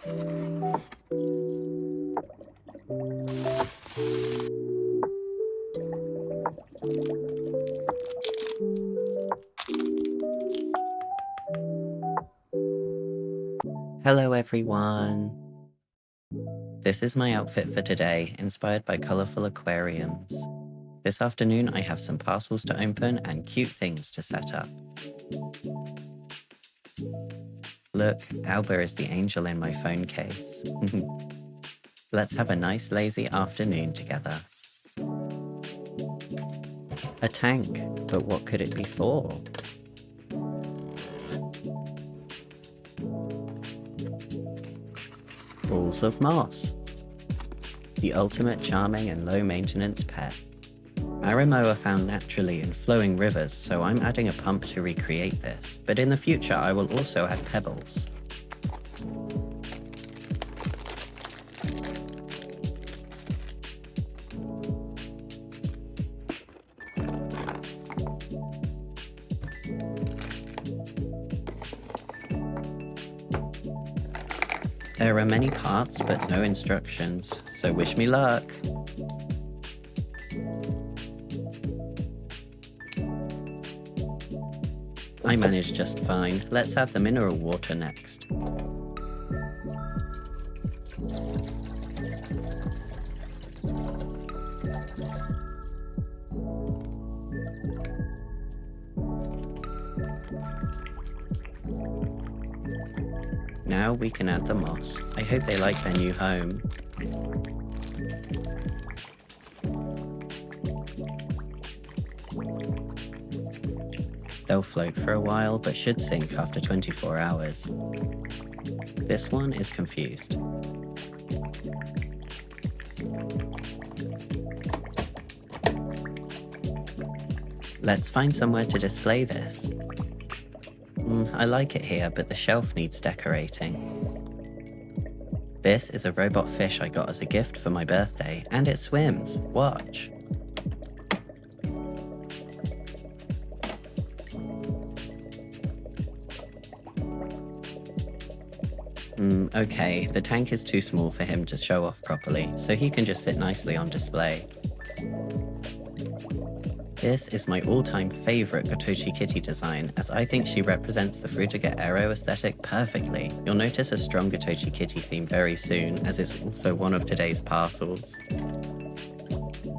Hello everyone! This is my outfit for today, inspired by colourful aquariums. This afternoon I have some parcels to open and cute things to set up. Look, Alba is the angel in my phone case. Let's have a nice lazy afternoon together. A tank, but what could it be for? Balls of moss. The ultimate charming and low maintenance pet. Marimo are found naturally in flowing rivers, so I'm adding a pump to recreate this, but in the future I will also add pebbles. There are many parts but no instructions, so wish me luck! I managed just fine. Let's add the mineral water next. Now we can add the moss. I hope they like their new home. They'll float for a while, but should sink after 24 hours. This one is confused. Let's find somewhere to display this. I like it here, but the shelf needs decorating. This is a robot fish I got as a gift for my birthday, and it swims. Watch. Okay, the tank is too small for him to show off properly, so he can just sit nicely on display. This is my all-time favourite Gotochi kitty design, as I think she represents the Frutiger aero aesthetic perfectly. You'll notice a strong Gotochi kitty theme very soon, as it's also one of today's parcels.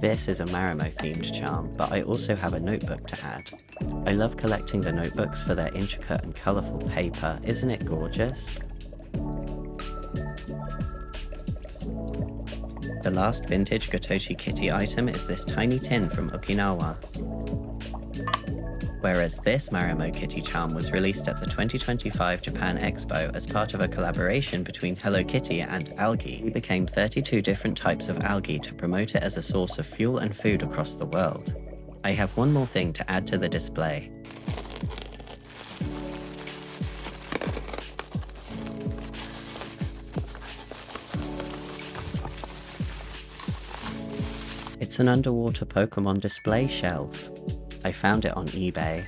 This is a Marimo themed charm, but I also have a notebook to add. I love collecting the notebooks for their intricate and colourful paper, isn't it gorgeous? The last vintage Gotochi kitty item is this tiny tin from Okinawa. Whereas this Marimo kitty charm was released at the 2025 Japan Expo as part of a collaboration between Hello Kitty and algae. We became 32 different types of algae to promote it as a source of fuel and food across the world. I have one more thing to add to the display. It's an underwater Pokémon display shelf. I found it on eBay.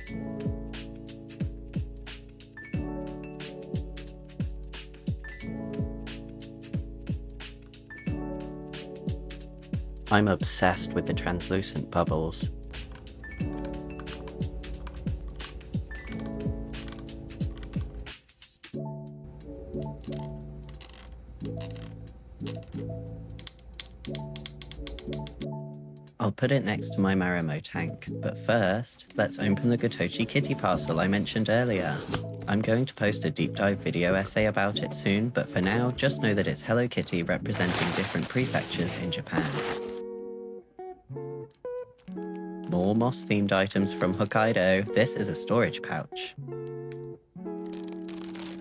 I'm obsessed with the translucent bubbles. I'll put it next to my Marimo tank, but first, let's open the Gotochi kitty parcel I mentioned earlier. I'm going to post a deep dive video essay about it soon, but for now, just know that it's Hello Kitty representing different prefectures in Japan. More moss-themed items from Hokkaido. This is a storage pouch.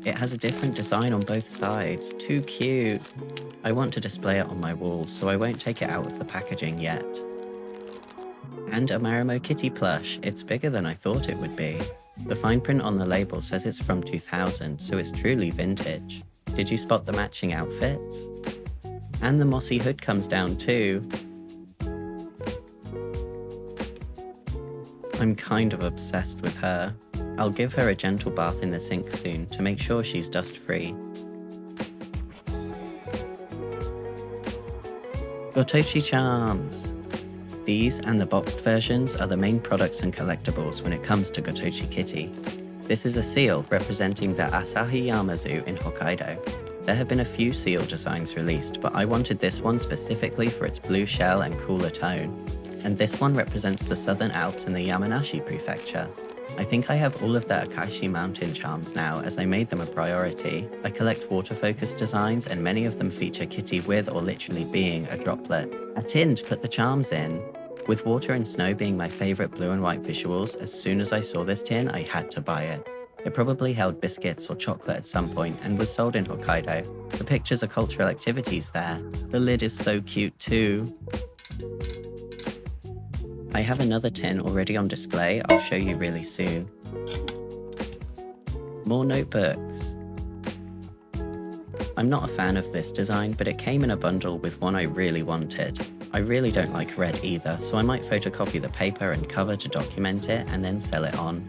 It has a different design on both sides. Too cute. I want to display it on my wall, so I won't take it out of the packaging yet. And a Marimo kitty plush. It's bigger than I thought it would be. The fine print on the label says it's from 2000, so it's truly vintage. Did you spot the matching outfits? And the mossy hood comes down too. I'm kind of obsessed with her. I'll give her a gentle bath in the sink soon to make sure she's dust-free. Gotochi charms! These and the boxed versions are the main products and collectibles when it comes to Gotochi Kitty. This is a seal representing the Asahi Yamazu in Hokkaido. There have been a few seal designs released, but I wanted this one specifically for its blue shell and cooler tone. And this one represents the Southern Alps in the Yamanashi prefecture. I think I have all of the Akashi mountain charms now, as I made them a priority. I collect water focus designs, and many of them feature Kitty with or literally being a droplet. A tin to put the charms in. With water and snow being my favourite blue and white visuals, as soon as I saw this tin, I had to buy it. It probably held biscuits or chocolate at some point and was sold in Hokkaido. The pictures are cultural activities there. The lid is so cute too. I have another tin already on display I'll show you really soon. More notebooks. I'm not a fan of this design, but it came in a bundle with one I really wanted. I really don't like red either, so I might photocopy the paper and cover to document it and then sell it on.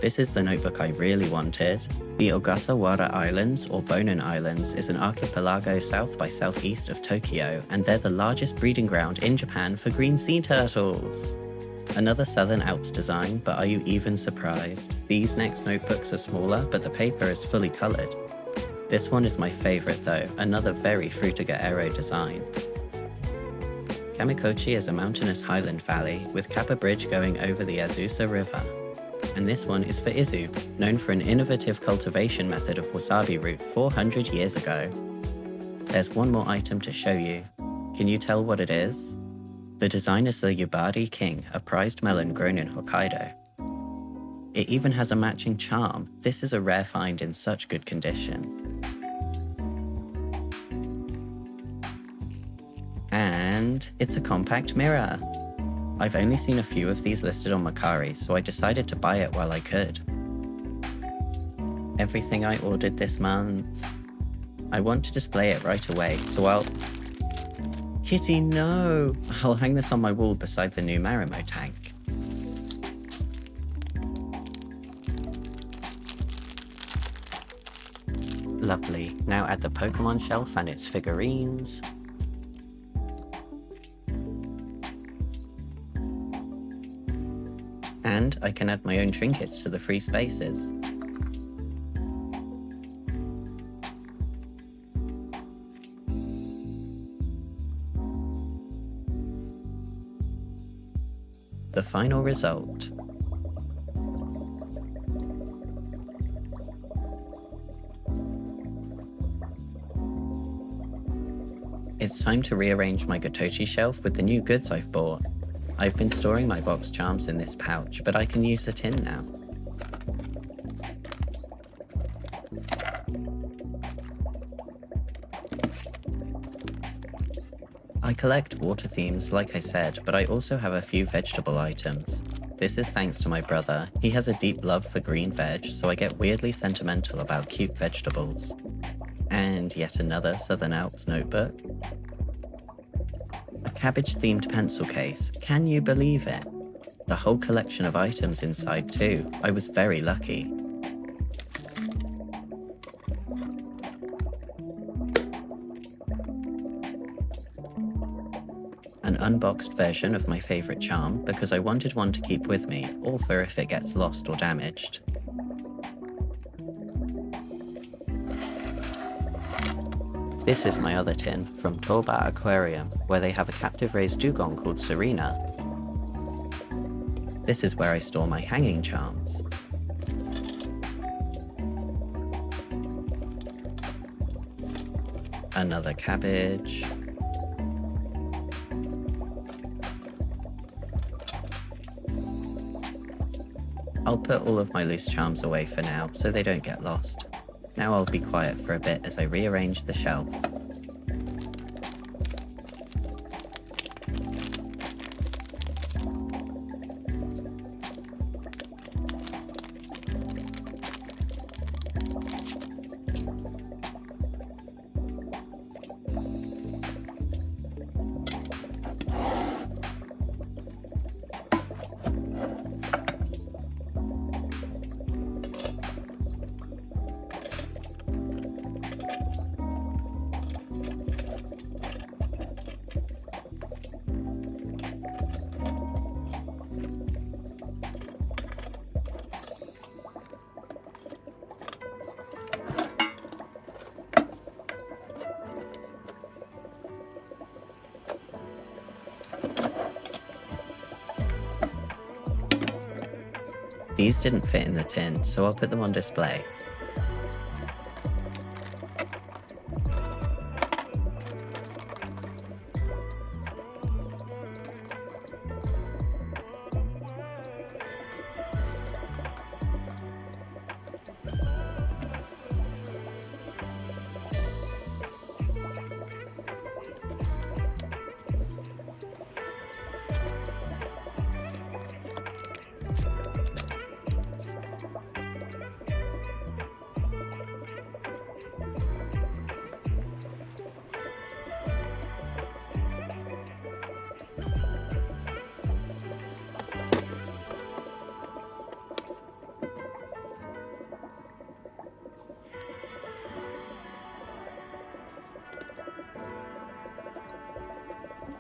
This is the notebook I really wanted. The Ogasawara Islands, or Bonin Islands, is an archipelago south by southeast of Tokyo, and they're the largest breeding ground in Japan for green sea turtles. Another Southern Alps design, but are you even surprised? These next notebooks are smaller, but the paper is fully coloured. This one is my favourite though, another very Frutiger aero design. Kamikochi is a mountainous highland valley, with Kappa Bridge going over the Azusa River. And this one is for Izu, known for an innovative cultivation method of wasabi root 400 years ago. There's one more item to show you. Can you tell what it is? The design is the Yubari King, a prized melon grown in Hokkaido. It even has a matching charm. This is a rare find in such good condition. And it's a compact mirror. I've only seen a few of these listed on Mercari, so I decided to buy it while I could. Everything I ordered this month. I want to display it right away, so Kitty, no! I'll hang this on my wall beside the new Marimo tank. Lovely. Now add the Pokémon shelf and its figurines. And I can add my own trinkets to the free spaces. The final result. It's time to rearrange my Gotochi shelf with the new goods I've bought. I've been storing my box charms in this pouch, but I can use the tin now. I collect water themes, like I said, but I also have a few vegetable items. This is thanks to my brother. He has a deep love for green veg, so I get weirdly sentimental about cute vegetables. And yet another Southern Alps notebook. A cabbage-themed pencil case. Can you believe it? The whole collection of items inside too. I was very lucky. An unboxed version of my favourite charm, because I wanted one to keep with me, or for if it gets lost or damaged. This is my other tin, from Toba Aquarium, where they have a captive raised dugong called Serena. This is where I store my hanging charms. Another cabbage. I'll put all of my loose charms away for now, so they don't get lost. Now I'll be quiet for a bit as I rearrange the shelf. These didn't fit in the tin, so I'll put them on display.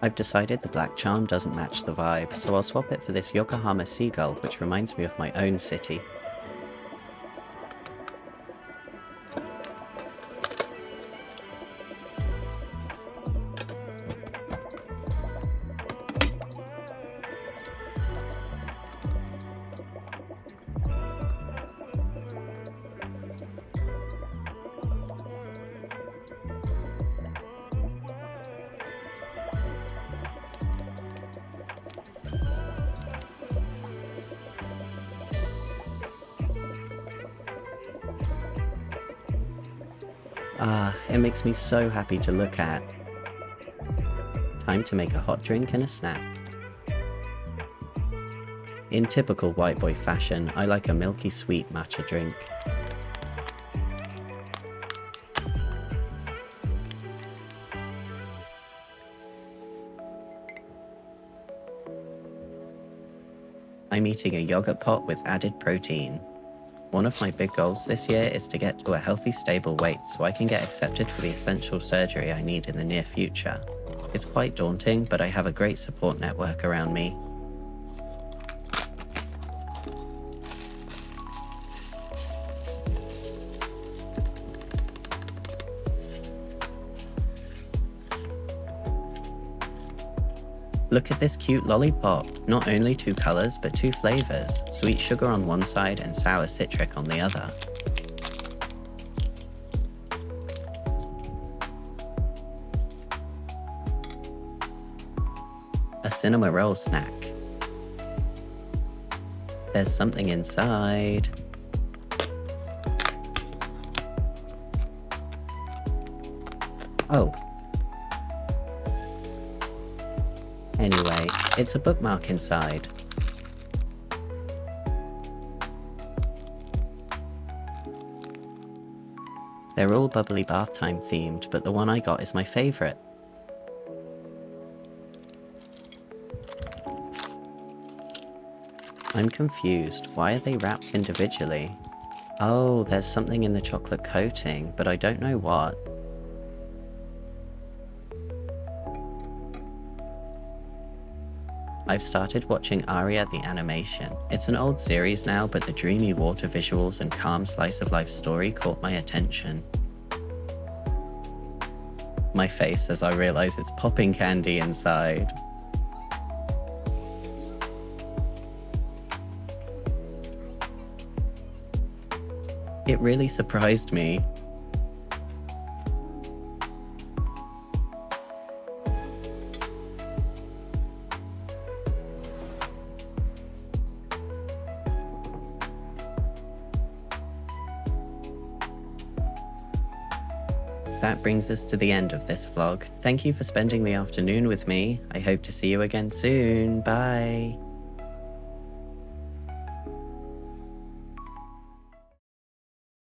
I've decided the black charm doesn't match the vibe, so I'll swap it for this Yokohama seagull, which reminds me of my own city. Ah, it makes me so happy to look at. Time to make a hot drink and a snack. In typical white boy fashion, I like a milky sweet matcha drink. I'm eating a yogurt pot with added protein. One of my big goals this year is to get to a healthy, stable weight so I can get accepted for the essential surgery I need in the near future. It's quite daunting, but I have a great support network around me. Look at this cute lollipop. Not only 2 colours, but 2 flavours. Sweet sugar on one side and sour citric on the other. A cinema roll snack. There's something inside. Oh. Anyway, it's a bookmark inside. They're all bubbly bath time themed, but the one I got is my favourite. I'm confused. Why are they wrapped individually? Oh, there's something in the chocolate coating, but I don't know what. I've started watching Aria the animation. It's an old series now, but the dreamy water visuals and calm slice of life story caught my attention. My face as I realise it's popping candy inside. It really surprised me. That brings us to the end of this vlog. Thank you for spending the afternoon with me. I hope to see you again soon. Bye.